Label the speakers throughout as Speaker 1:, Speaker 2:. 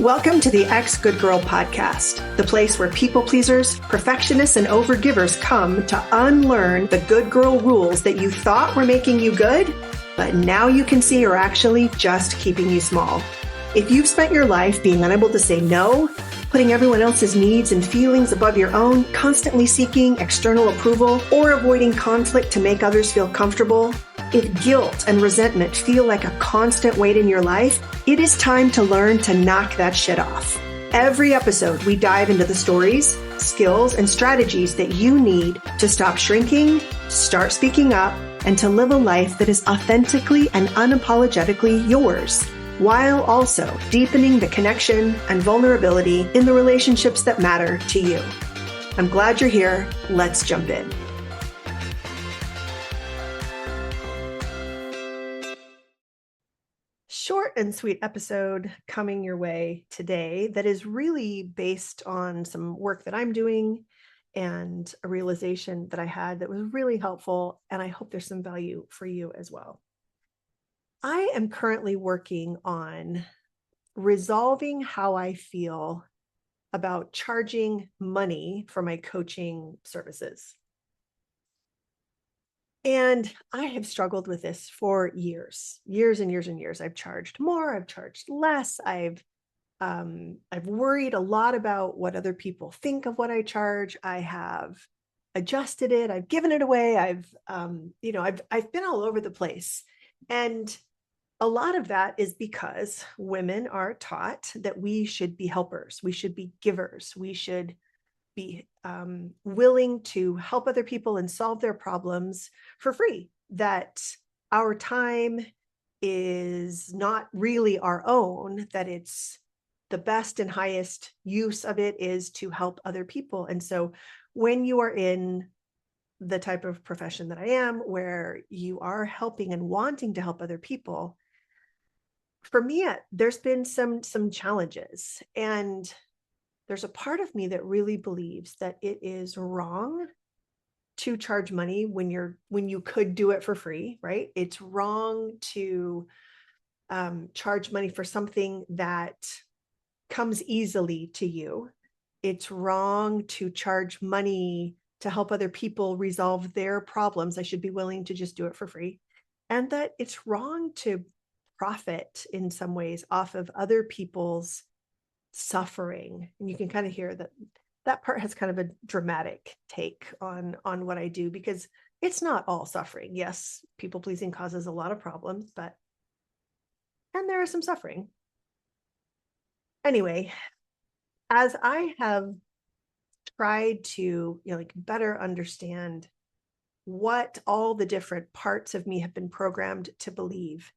Speaker 1: Welcome to the Ex Good Girl podcast, the place where people pleasers, perfectionists, and overgivers come to unlearn the good girl rules that you thought were making you good, but now you can see are actually just keeping you small. If you've spent your life being unable to say no, putting everyone else's needs and feelings above your own, constantly seeking external approval, or avoiding conflict to make others feel comfortable, if guilt and resentment feel like a constant weight in your life, it is time to learn to knock that shit off. Every episode, we dive into the stories, skills, and strategies that you need to stop shrinking, start speaking up, and to live a life that is authentically and unapologetically yours, while also deepening the connection and vulnerability in the relationships that matter to you. I'm glad you're here. Let's jump in. Short and sweet episode coming your way today that is really based on some work that I'm doing and a realization that I had that was really helpful, and I hope there's some value for you as well. I am currently working on resolving how I feel about charging money for my coaching services. And I have struggled with this for years and years and years. I've charged more, I've charged less. I've worried a lot about what other people think of what I charge. I have adjusted it. I've given it away. I've been all over the place. And a lot of that is because women are taught that we should be helpers. We should be givers. We should be willing to help other people and solve their problems for free, that our time is not really our own, that it's the best and highest use of it is to help other people. And so when you are in the type of profession that I am, where you are helping and wanting to help other people, for me, there's been some challenges, and there's a part of me that really believes that it is wrong to charge money when you could do it for free, right? It's wrong to charge money for something that comes easily to you. It's wrong to charge money to help other people resolve their problems. I should be willing to just do it for free. And that it's wrong to profit in some ways off of other people's suffering. And you can kind of hear that part has kind of a dramatic take on what I do, because it's not all suffering. Yes, people pleasing causes a lot of problems, and there is some suffering. Anyway, as I have tried to better understand what all the different parts of me have been programmed to believe,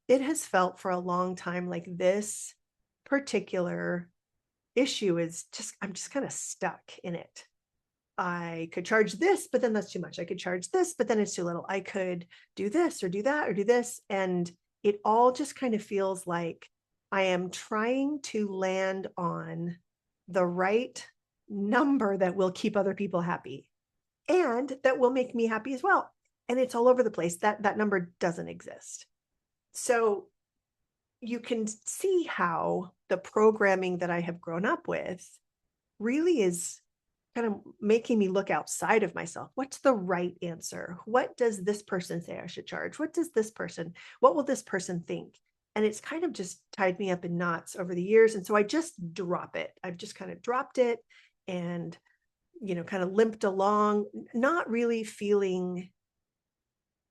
Speaker 1: it has felt for a long time like this particular issue is I'm just kind of stuck in it. I could charge this, but then that's too much. I could charge this, but then it's too little. I could do this or do that or do this. And it all just kind of feels like I am trying to land on the right number that will keep other people happy and that will make me happy as well. And it's all over the place. That number doesn't exist. So you can see how the programming that I have grown up with really is kind of making me look outside of myself. What's the right answer? What does this person say I should charge? What will this person think? And it's kind of just tied me up in knots over the years. And so I just drop it. I've just kind of dropped it and, kind of limped along, not really feeling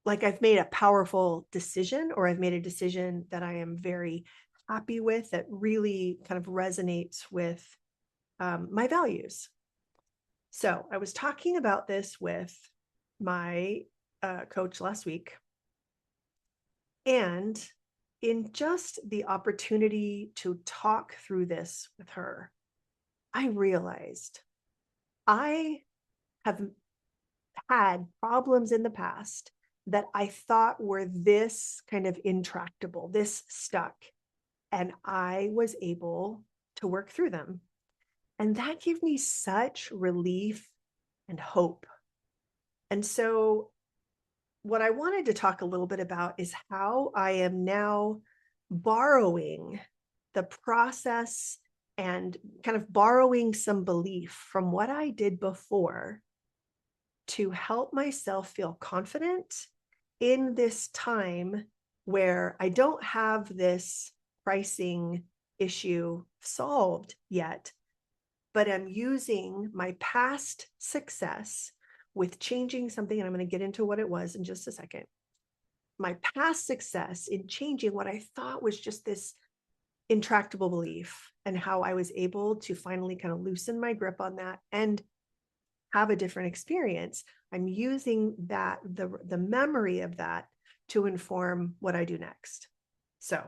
Speaker 1: like I've made a powerful decision, or I've made a decision that I am very happy with, that really kind of resonates with my values. So I was talking about this with my coach last week, and in just the opportunity to talk through this with her, I realized I have had problems in the past that I thought were this kind of intractable, this stuck, and I was able to work through them. And that gave me such relief and hope. And so what I wanted to talk a little bit about is how I am now borrowing the process and kind of borrowing some belief from what I did before to help myself feel confident in this time where I don't have this pricing issue solved yet, but I'm using my past success with changing something. And I'm going to get into what it was in just a second. My past success in changing what I thought was just this intractable belief, and how I was able to finally kind of loosen my grip on that and have a different experience. I'm using that, the memory of that, to inform what I do next. So,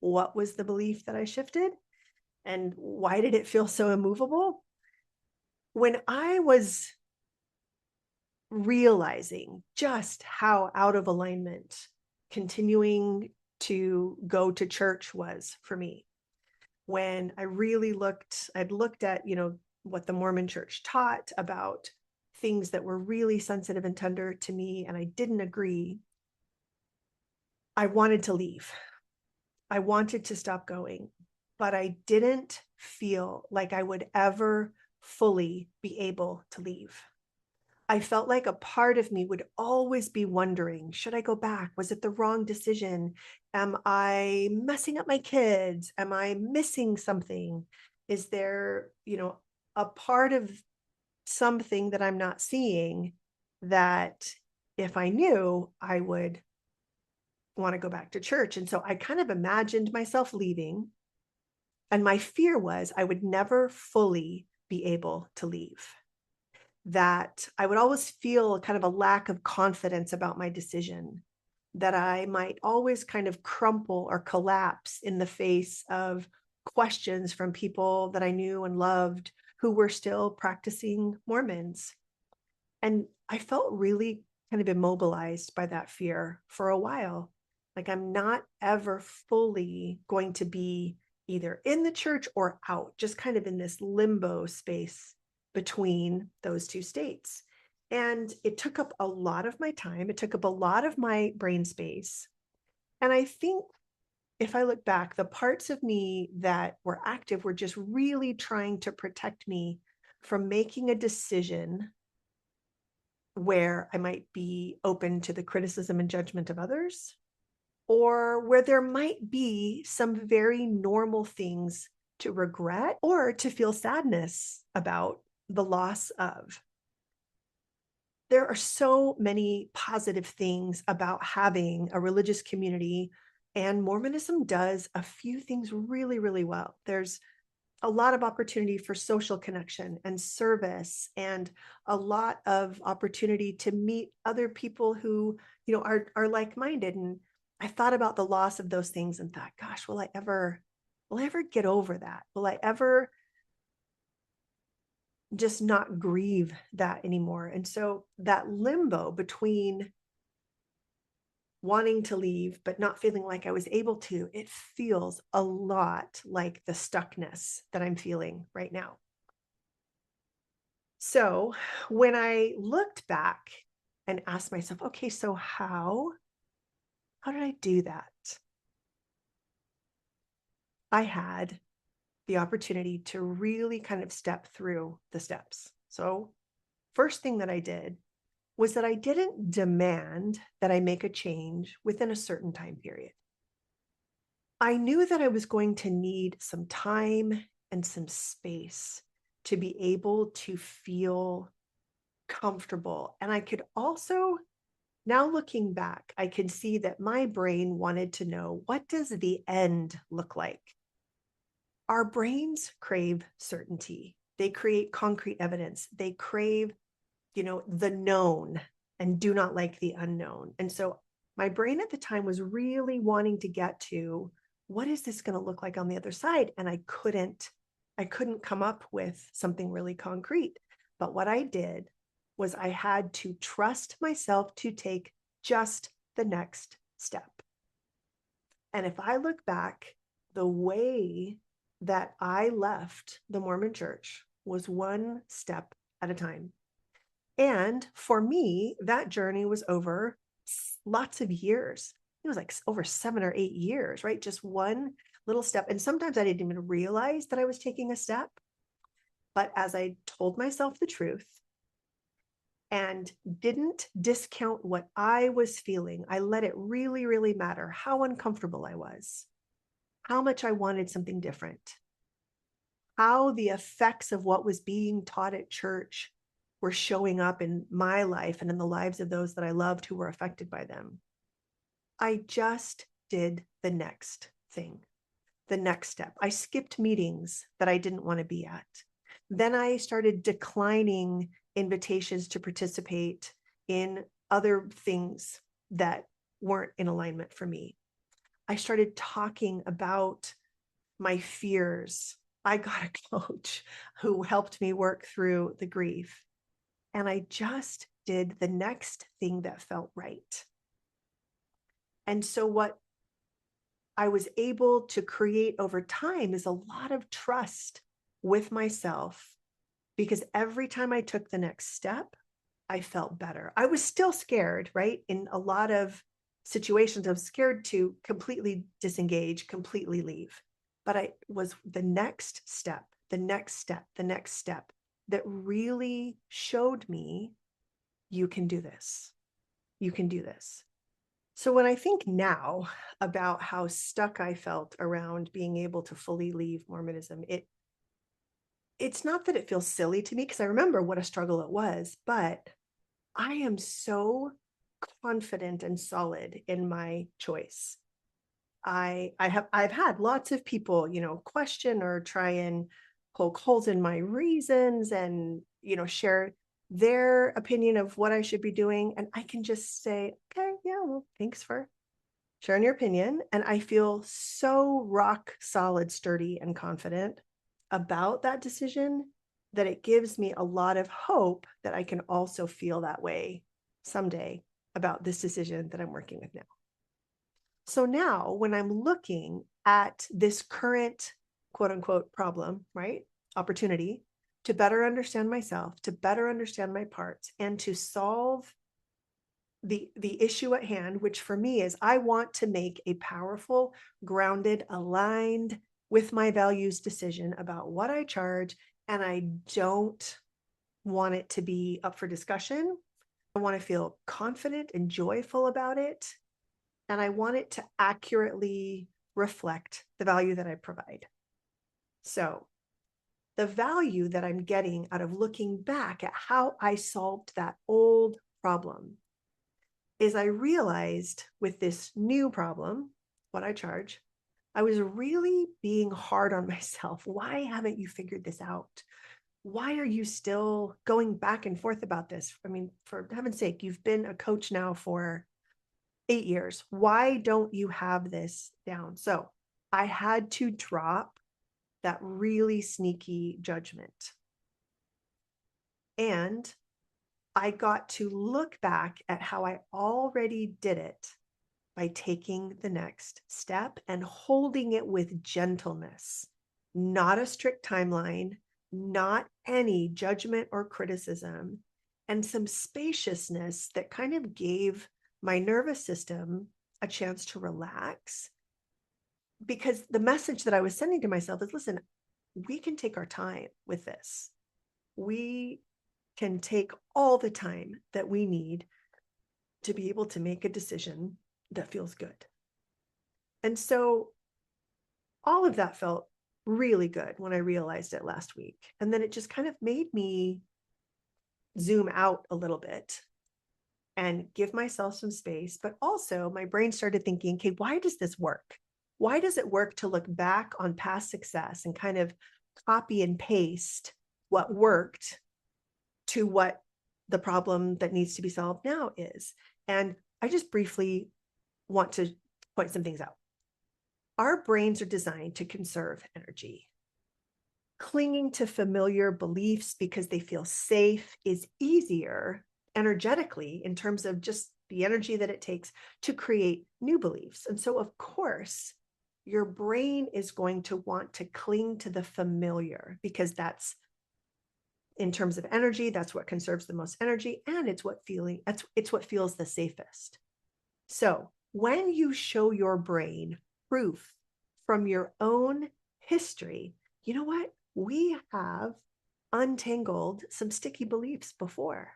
Speaker 1: what was the belief that I shifted? And why did it feel so immovable? When I was realizing just how out of alignment continuing to go to church was for me, when I really I'd looked at, what the Mormon church taught about things that were really sensitive and tender to me, and I didn't agree. I wanted to leave. I wanted to stop going, but I didn't feel like I would ever fully be able to leave. I felt like a part of me would always be wondering, should I go back? Was it the wrong decision? Am I messing up my kids? Am I missing something? Is there, a part of something that I'm not seeing that if I knew, I would want to go back to church? And so I kind of imagined myself leaving. And my fear was I would never fully be able to leave, that I would always feel kind of a lack of confidence about my decision, that I might always kind of crumple or collapse in the face of questions from people that I knew and loved who were still practicing Mormons. And I felt really kind of immobilized by that fear for a while. Like, I'm not ever fully going to be either in the church or out, just kind of in this limbo space between those two states. And it took up a lot of my time. It took up a lot of my brain space. And I think if I look back, the parts of me that were active were just really trying to protect me from making a decision where I might be open to the criticism and judgment of others, or where there might be some very normal things to regret or to feel sadness about the loss of. There are so many positive things about having a religious community, and Mormonism does a few things really, really well. There's a lot of opportunity for social connection and service, and a lot of opportunity to meet other people who, are like-minded. And I thought about the loss of those things and thought, gosh, will I ever get over that? Will I ever just not grieve that anymore? And so that limbo between wanting to leave but not feeling like I was able to, it feels a lot like the stuckness that I'm feeling right now. So when I looked back and asked myself, okay, so how did I do that? I had the opportunity to really kind of step through the steps. So first thing that I did was that I didn't demand that I make a change within a certain time period. I knew that I was going to need some time and some space to be able to feel comfortable. And I could also, now looking back, I can see that my brain wanted to know, what does the end look like? Our brains crave certainty. They create concrete evidence. They crave, the known, and do not like the unknown. And so my brain at the time was really wanting to get to, what is this going to look like on the other side? And I couldn't come up with something really concrete. But what I did was I had to trust myself to take just the next step. And if I look back, the way that I left the Mormon church was one step at a time. And for me, that journey was over lots of years. It was like over 7 or 8 years, right? Just one little step. And sometimes I didn't even realize that I was taking a step. But as I told myself the truth and didn't discount what I was feeling, I let it really, really matter how uncomfortable I was, how much I wanted something different, how the effects of what was being taught at church were showing up in my life and in the lives of those that I loved who were affected by them. I just did the next thing, the next step. I skipped meetings that I didn't want to be at. Then I started declining invitations to participate in other things that weren't in alignment for me. I started talking about my fears. I got a coach who helped me work through the grief. And I just did the next thing that felt right. And so what I was able to create over time is a lot of trust with myself, because every time I took the next step, I felt better. I was still scared, right? In a lot of situations, I was scared to completely disengage, completely leave. But I was the next step, the next step, the next step that really showed me, you can do this. You can do this. So when I think now about how stuck I felt around being able to fully leave Mormonism, it's not that it feels silly to me, because I remember what a struggle it was, but I am so confident and solid in my choice. I've had lots of people, question or try and poke holes in my reasons and, share their opinion of what I should be doing. And I can just say, okay, yeah, well, thanks for sharing your opinion. And I feel so rock solid, sturdy, and confident about that decision that it gives me a lot of hope that I can also feel that way someday about this decision that I'm working with now. So now when I'm looking at this current quote unquote problem, right? Opportunity to better understand myself, to better understand my parts, and to solve the issue at hand, which for me is I want to make a powerful, grounded, aligned with my values decision about what I charge. And I don't want it to be up for discussion. I want to feel confident and joyful about it. And I want it to accurately reflect the value that I provide. So the value that I'm getting out of looking back at how I solved that old problem is I realized with this new problem, what I charge, I was really being hard on myself. Why haven't you figured this out? Why are you still going back and forth about this? I mean, for heaven's sake, you've been a coach now for 8 years. Why don't you have this down? So I had to drop that really sneaky judgment. And I got to look back at how I already did it by taking the next step and holding it with gentleness, not a strict timeline, not any judgment or criticism, and some spaciousness that kind of gave my nervous system a chance to relax. Because the message that I was sending to myself is, listen, we can take our time with this. We can take all the time that we need to be able to make a decision that feels good. And so all of that felt really good when I realized it last week. And then it just kind of made me zoom out a little bit and give myself some space. But also my brain started thinking, okay, why does this work? Why does it work to look back on past success and kind of copy and paste what worked to what the problem that needs to be solved now is? And I just briefly want to point some things out. Our brains are designed to conserve energy. Clinging to familiar beliefs because they feel safe is easier energetically in terms of just the energy that it takes to create new beliefs. And so, of course, your brain is going to want to cling to the familiar because that's, in terms of energy, that's what conserves the most energy, and it's what feels the safest. So when you show your brain proof from your own history, you know what? We have untangled some sticky beliefs before.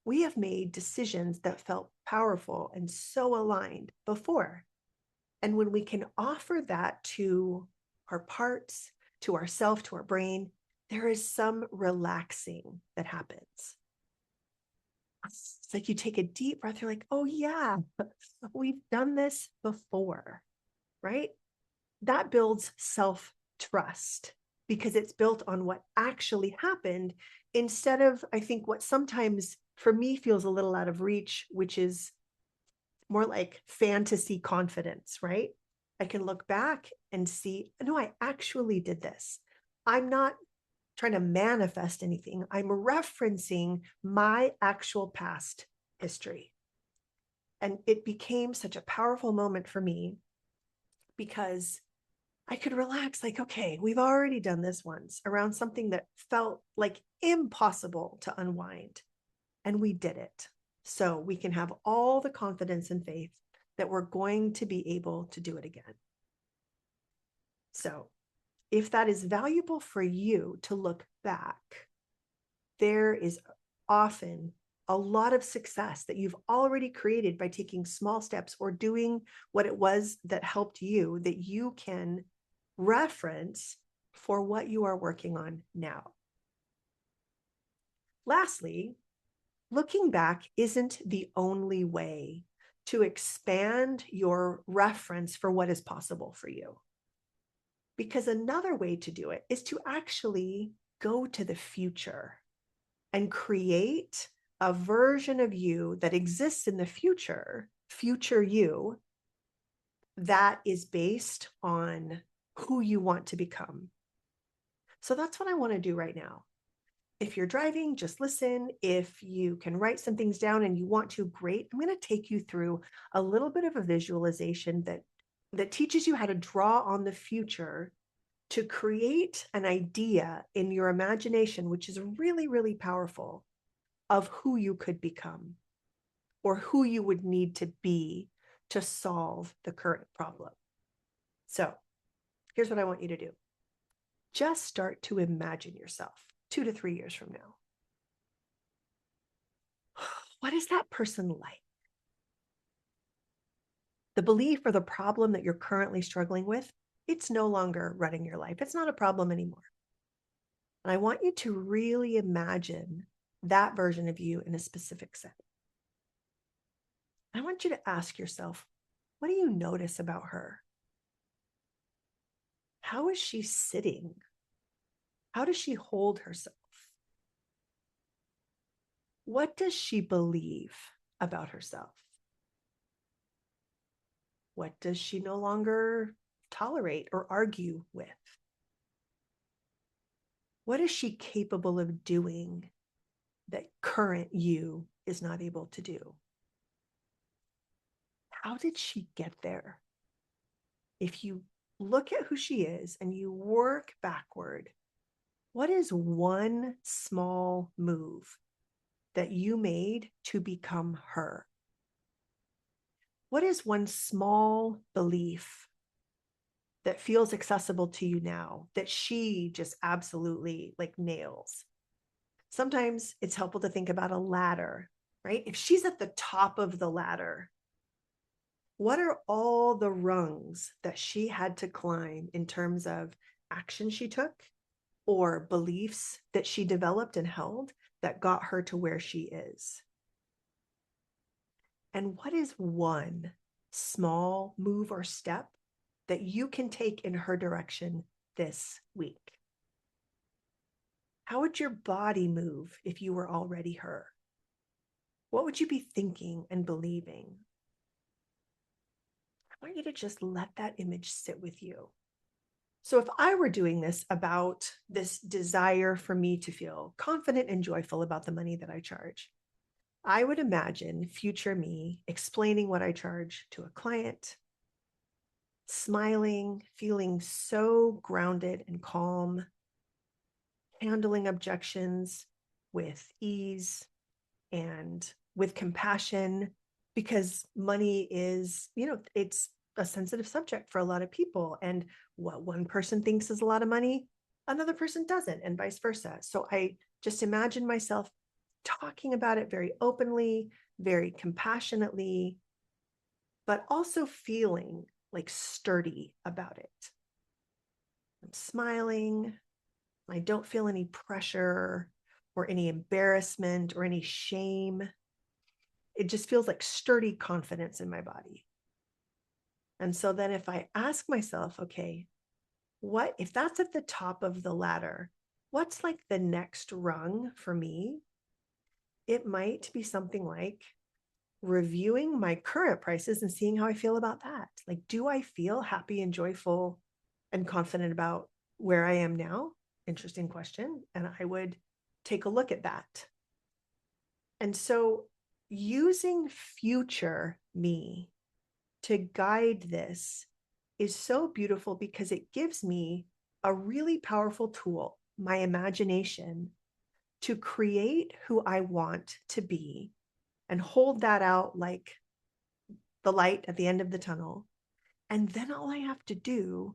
Speaker 1: We have made decisions that felt powerful and so aligned before. And when we can offer that to our parts, to ourself, to our brain, there is some relaxing that happens. It's like you take a deep breath, you're like, oh yeah, we've done this before, right? That builds self-trust because it's built on what actually happened instead of, I think, what sometimes for me feels a little out of reach, which is more like fantasy confidence, right? I can look back and see, no, I actually did this. I'm not trying to manifest anything. I'm referencing my actual past history. And it became such a powerful moment for me because I could relax, like, okay, we've already done this once around something that felt like impossible to unwind. And we did it. So we can have all the confidence and faith that we're going to be able to do it again. So if that is valuable for you to look back, there is often a lot of success that you've already created by taking small steps or doing what it was that helped you that you can reference for what you are working on now. Lastly, looking back isn't the only way to expand your reference for what is possible for you. Because another way to do it is to actually go to the future and create a version of you that exists in the future you, that is based on who you want to become. So that's what I want to do right now. If you're driving, just listen. If you can write some things down and you want to, great. I'm going to take you through a little bit of a visualization that teaches you how to draw on the future to create an idea in your imagination, which is really, really powerful, of who you could become or who you would need to be to solve the current problem. So here's what I want you to do. Just start to imagine yourself 2 to 3 years from now. What is that person like? The belief or the problem that you're currently struggling with, it's no longer running your life. It's not a problem anymore. And I want you to really imagine that version of you in a specific setting. I want you to ask yourself, what do you notice about her? How is she sitting? How does she hold herself? What does she believe about herself? What does she no longer tolerate or argue with? What is she capable of doing that current you is not able to do? How did she get there? If you look at who she is and you work backward, what is one small move that you made to become her? What is one small belief that feels accessible to you now that she just absolutely like nails? Sometimes it's helpful to think about a ladder, right? If she's at the top of the ladder, what are all the rungs that she had to climb in terms of action she took or beliefs that she developed and held that got her to where she is? And what is one small move or step that you can take in her direction this week? How would your body move if you were already her? What would you be thinking and believing? I want you to just let that image sit with you. So if I were doing this about this desire for me to feel confident and joyful about the money that I charge, I would imagine future me explaining what I charge to a client, smiling, feeling so grounded and calm, handling objections with ease and with compassion, because money is, it's a sensitive subject for a lot of people. And what one person thinks is a lot of money, another person doesn't, and vice versa. So I just imagine myself talking about it very openly, very compassionately, but also feeling like sturdy about it. I'm smiling. I don't feel any pressure or any embarrassment or any shame. It just feels like sturdy confidence in my body. And so then if I ask myself, okay, what if that's at the top of the ladder, what's like the next rung for me? It might be something like reviewing my current prices and seeing how I feel about that. Like, do I feel happy and joyful and confident about where I am now? Interesting question. And I would take a look at that. And so using future me to guide this is so beautiful because it gives me a really powerful tool, my imagination, to create who I want to be and hold that out like the light at the end of the tunnel. And then all I have to do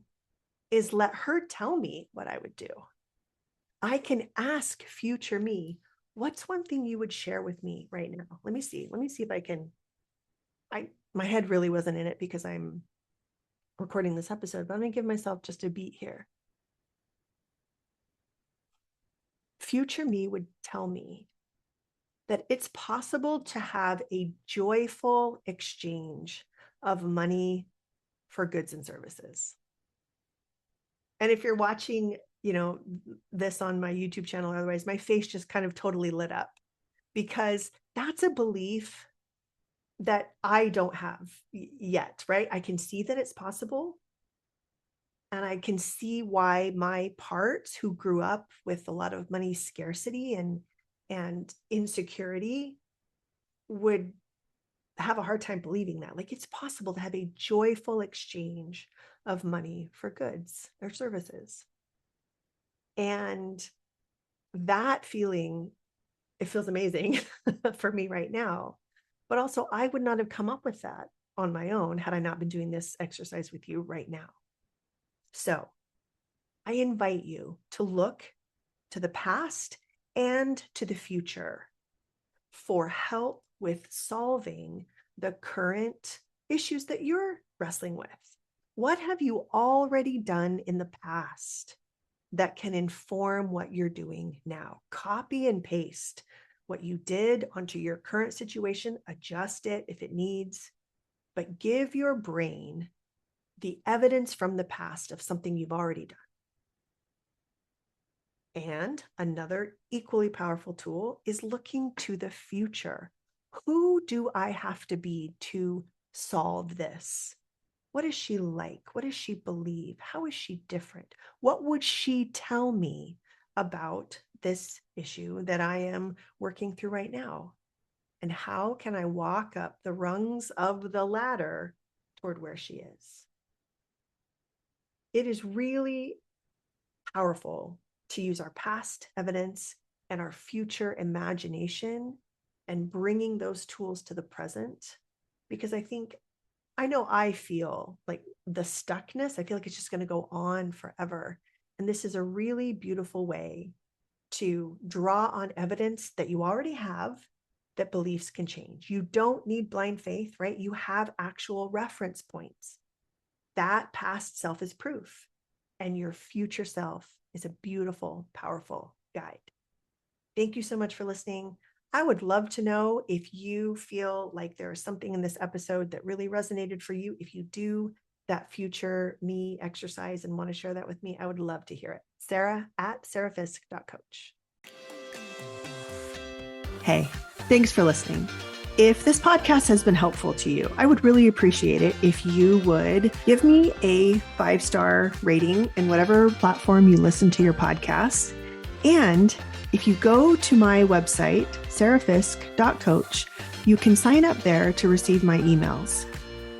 Speaker 1: is let her tell me what I would do. I can ask future me, what's one thing you would share with me right now? Let me see if I can. My head really wasn't in it because I'm recording this episode, but I'm going to give myself just a beat here. Future me would tell me that it's possible to have a joyful exchange of money for goods and services. And if you're watching, this on my YouTube channel, otherwise, my face just kind of totally lit up because that's a belief that I don't have yet, right? I can see that it's possible. And I can see why my parts who grew up with a lot of money scarcity and insecurity would have a hard time believing that. Like, it's possible to have a joyful exchange of money for goods or services. And that feeling, it feels amazing for me right now. But also, I would not have come up with that on my own had I not been doing this exercise with you right now. So I invite you to look to the past and to the future for help with solving the current issues that you're wrestling with. What have you already done in the past that can inform what you're doing now? Copy and paste what you did onto your current situation, adjust it if it needs, but give your brain the evidence from the past of something you've already done. And another equally powerful tool is looking to the future. Who do I have to be to solve this? What is she like? What does she believe? How is she different? What would she tell me about this issue that I am working through right now? And how can I walk up the rungs of the ladder toward where she is? It is really powerful to use our past evidence and our future imagination and bringing those tools to the present, because I know I feel like the stuckness, I feel like it's just going to go on forever. And this is a really beautiful way to draw on evidence that you already have, that beliefs can change. You don't need blind faith, right? You have actual reference points. That past self is proof, and your future self is a beautiful, powerful guide. Thank you so much for listening. I would love to know if you feel like there's something in this episode that really resonated for you. If you do that future me exercise and want to share that with me, I would love to hear it. Sarah@sarahfisk.coach. Hey, thanks for listening. If this podcast has been helpful to you, I would really appreciate it if you would give me a 5-star rating in whatever platform you listen to your podcasts. And if you go to my website, sarahfisk.coach, you can sign up there to receive my emails.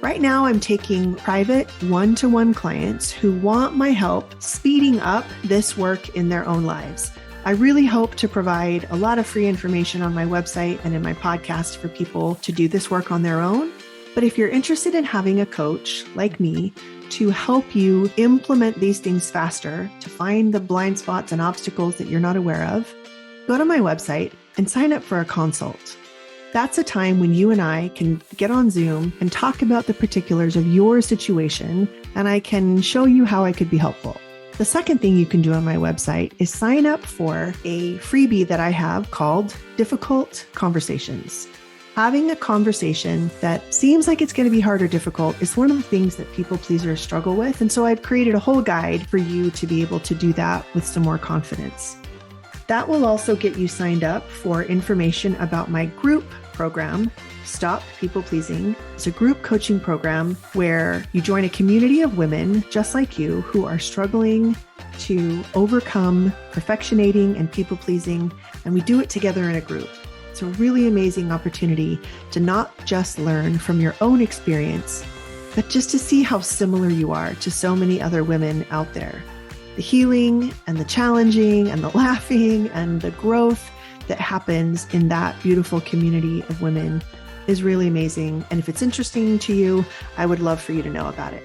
Speaker 1: Right now, I'm taking private one-to-one clients who want my help speeding up this work in their own lives. I really hope to provide a lot of free information on my website and in my podcast for people to do this work on their own. But if you're interested in having a coach like me to help you implement these things faster, to find the blind spots and obstacles that you're not aware of, go to my website and sign up for a consult. That's a time when you and I can get on Zoom and talk about the particulars of your situation, and I can show you how I could be helpful. The second thing you can do on my website is sign up for a freebie that I have called Difficult Conversations. Having a conversation that seems like it's going to be hard or difficult is one of the things that people pleasers struggle with. And so I've created a whole guide for you to be able to do that with some more confidence. That will also get you signed up for information about my group program, Stop People Pleasing. It's a group coaching program where you join a community of women just like you who are struggling to overcome perfectionating and people pleasing, and we do it together in a group. It's a really amazing opportunity to not just learn from your own experience, but just to see how similar you are to so many other women out there. The healing and the challenging and the laughing and the growth that happens in that beautiful community of women is really amazing. And if it's interesting to you, I would love for you to know about it.